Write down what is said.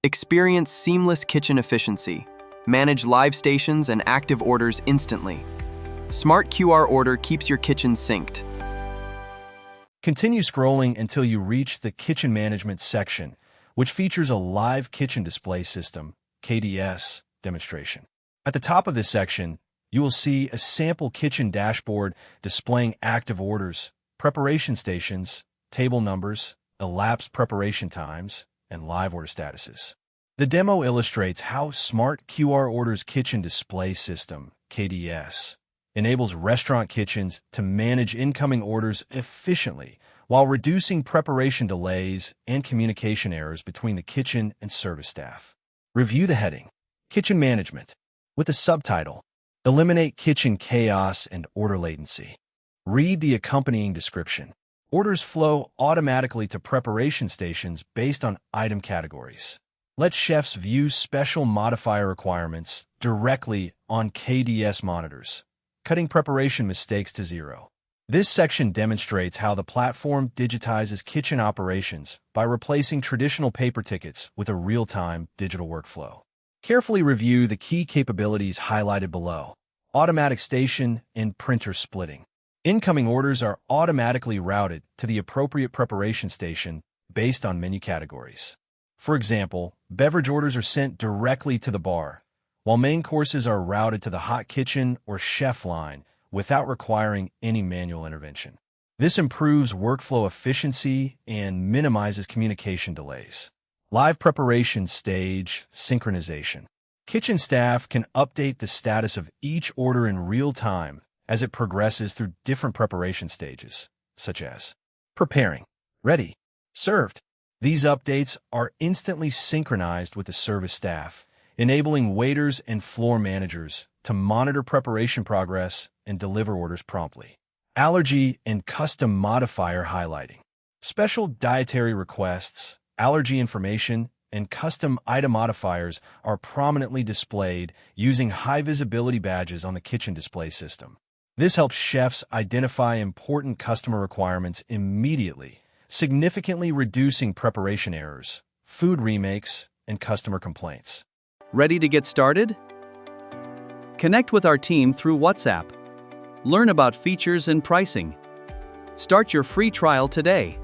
Experience seamless kitchen efficiency. Manage live stations and active orders instantly. Smart QR Order keeps your kitchen synced. Continue scrolling until you reach the Kitchen Management section, which features a live kitchen display system, KDS, demonstration. At the top of this section, you will see a sample kitchen dashboard displaying active orders, preparation stations, table numbers, elapsed preparation times, and live order statuses. The demo illustrates how Smart QR Order's kitchen display system, KDS, enables restaurant kitchens to manage incoming orders efficiently while reducing preparation delays and communication errors between the kitchen and service staff. Review the heading, Kitchen Management, with the subtitle, Eliminate Kitchen Chaos and Order Latency. Read the accompanying description. Orders flow automatically to preparation stations based on item categories. Let chefs view special modifier requirements directly on KDS monitors, cutting preparation mistakes to zero. This section demonstrates how the platform digitizes kitchen operations by replacing traditional paper tickets with a real-time digital workflow. Carefully review the key capabilities highlighted below: automatic station and printer splitting. Incoming orders are automatically routed to the appropriate preparation station based on menu categories. For example, beverage orders are sent directly to the bar, while main courses are routed to the hot kitchen or chef line without requiring any manual intervention. This improves workflow efficiency and minimizes communication delays. Live preparation stage synchronization. Kitchen staff can update the status of each order in real time as it progresses through different preparation stages, such as preparing, ready, served. These updates are instantly synchronized with the service staff, enabling waiters and floor managers to monitor preparation progress and deliver orders promptly. Allergy and custom modifier highlighting. Special dietary requests, allergy information, and custom item modifiers are prominently displayed using high-visibility badges on the kitchen display system. This helps chefs identify important customer requirements immediately, significantly reducing preparation errors, food remakes, and customer complaints. Ready to get started? Connect with our team through WhatsApp. Learn about features and pricing. Start your free trial today.